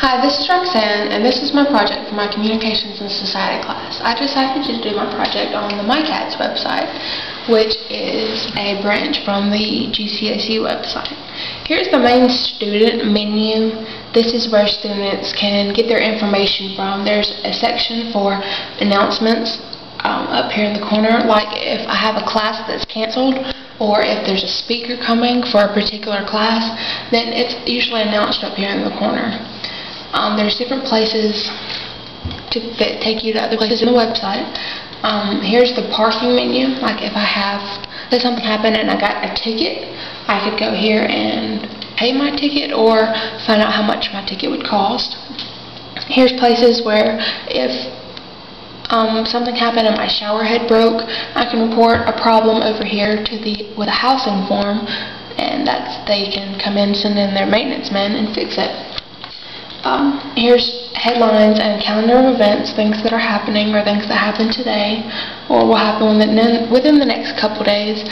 Hi, this is Roxanne, and this is my project for my Communications and Society class. I decided to do my project on the MyCATS website, which is a branch from the GCSU website. Here's the main student menu. This is where students can get their information from. There's a section for announcements up here in the corner, like if I have a class that's canceled, or if there's a speaker coming for a particular class, then it's usually announced up here in the corner. There's different places that take you to other places in the website. Here's the parking menu. Like if something happened and I got a ticket, I could go here and pay my ticket or find out how much my ticket would cost. Here's places where if something happened and my shower head broke, I can report a problem over here with a housing form, and they can come in, send in their maintenance man, and fix it. Here's headlines and calendar of events, things that are happening or things that happened today or will happen within the next couple days.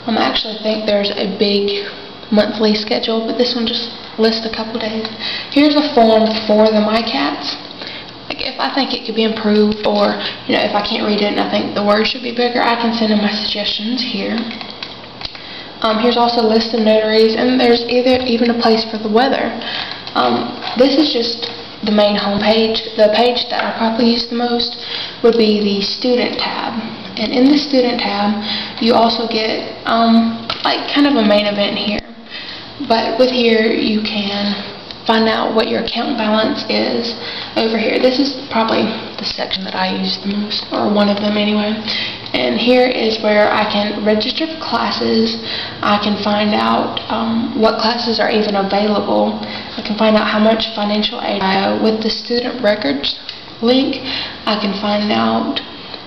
I actually think there's a big monthly schedule, but this one just lists a couple days. Here's a form for the MyCATS. Like if I think it could be improved, or if I can't read it and I think the words should be bigger, I can send in my suggestions here. Here's also a list of notaries, and there's even a place for the weather. This is just the main home page. The page that I probably use the most would be the student tab. And in the student tab, you also get like kind of a main event here. But with here, you can find out what your account balance is over here. This is probably the section that I use the most, or one of them anyway. And here is where I can register for classes. I can find out what classes are even available. I can find out how much financial aid I owe. With the student records link, I can find out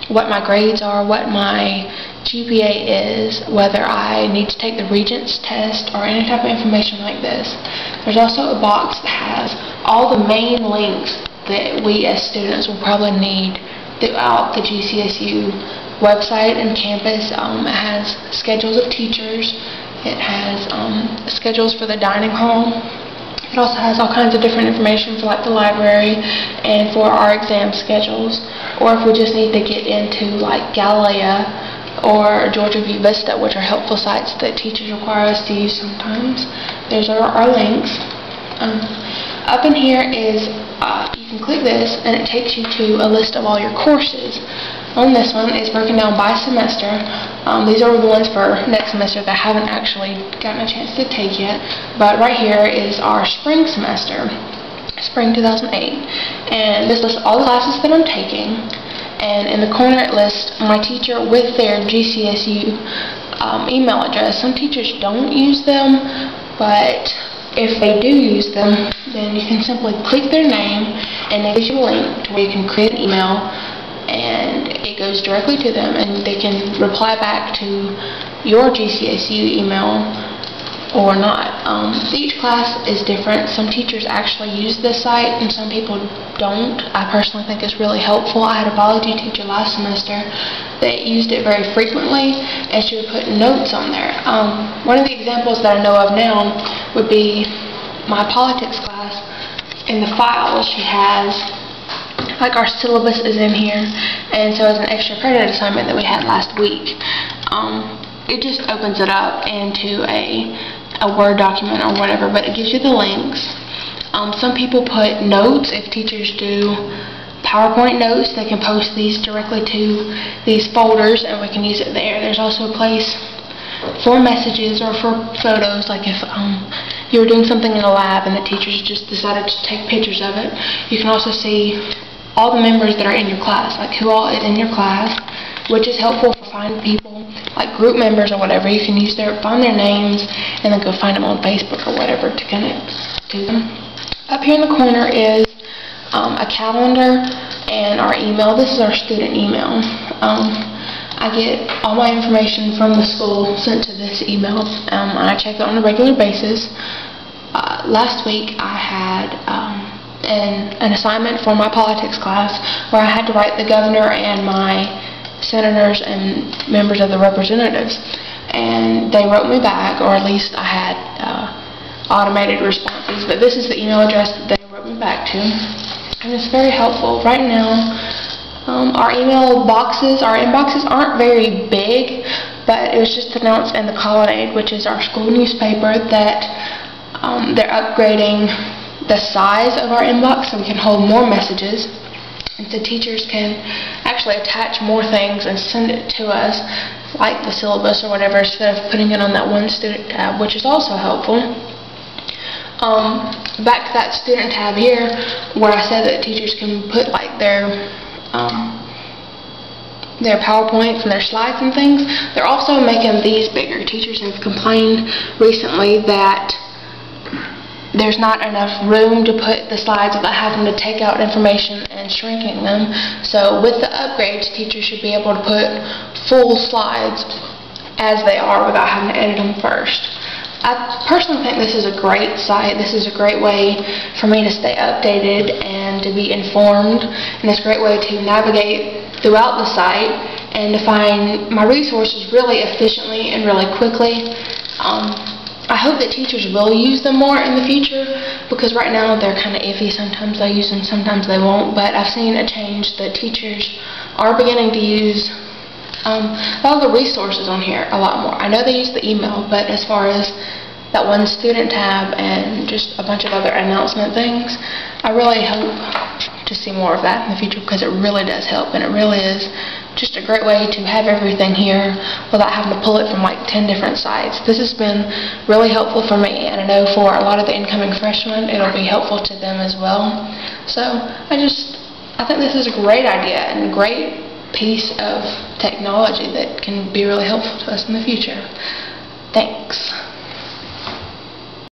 what my grades are, what my GPA is, whether I need to take the Regents test, or any type of information like this. There's also a box that has all the main links that we as students will probably need throughout the GCSU website and campus. It has schedules of teachers. It has schedules for the dining hall. It also has all kinds of different information for like the library and for our exam schedules, or if we just need to get into like Galilea or Georgia View Vista, which are helpful sites that teachers require us to use sometimes. There's our links. Up in here is, you can click this and it takes you to a list of all your courses. On this one, it's broken down by semester. These are the ones for next semester that I haven't actually gotten a chance to take yet. But right here is our spring semester, spring 2008. And this lists all the classes that I'm taking. And in the corner it lists my teacher with their GCSU email address. Some teachers don't use them, but if they do use them, then you can simply click their name and it gives you a link to where you can create an email, and it goes directly to them, and they can reply back to your GCSU email or not. Each class is different. Some teachers actually use this site and some people don't. I personally think it's really helpful. I had a biology teacher last semester that used it very frequently, and she would put notes on there. One of the examples that I know of now would be my politics class. In the files, she has like our syllabus is in here, and so as an extra credit assignment that we had last week, it just opens it up into a Word document or whatever, but it gives you the links. Some people put notes. If teachers do PowerPoint notes, they can post these directly to these folders and we can use it there. There's also a place for messages or for photos, like if you were doing something in a lab and the teachers just decided to take pictures of it. You can also see all the members that are in your class, like who all is in your class, which is helpful for finding people, like group members or whatever. You can find their names and then go find them on Facebook or whatever to connect to them. Up here in the corner is a calendar and our email. This is our student email. I get all my information from the school sent to this email, and I check it on a regular basis. Last week I had an assignment for my politics class where I had to write the governor and my senators and members of the representatives, and they wrote me back, or at least I had automated responses, but this is the email address that they wrote reporting back to. And it's very helpful. Right now, our inboxes aren't very big, but it was just announced in the Colonnade, which is our school newspaper, that they're upgrading the size of our inbox so we can hold more messages, and so teachers can actually attach more things and send it to us, like the syllabus or whatever, instead of putting it on that one student tab, which is also helpful. Back to that student tab here, where I said that teachers can put like their PowerPoints and their slides and things. They're also making these bigger. Teachers have complained recently that there's not enough room to put the slides without having to take out information and shrinking them. So with the upgrades, teachers should be able to put full slides as they are without having to edit them first. I personally think this is a great site. This is a great way for me to stay updated and to be informed, and it's a great way to navigate throughout the site and to find my resources really efficiently and really quickly. I hope that teachers will use them more in the future, because right now they're kind of iffy. Sometimes they use them, sometimes they won't, but I've seen a change that teachers are beginning to use a lot of the resources on here a lot more. I know they use the email, but as far as that one student tab and just a bunch of other announcement things, I really hope to see more of that in the future, because it really does help, and it really is just a great way to have everything here without having to pull it from like 10 different sites. This has been really helpful for me, and I know for a lot of the incoming freshmen it'll be helpful to them as well. So I think this is a great idea and a great piece of technology that can be really helpful to us in the future. Thanks.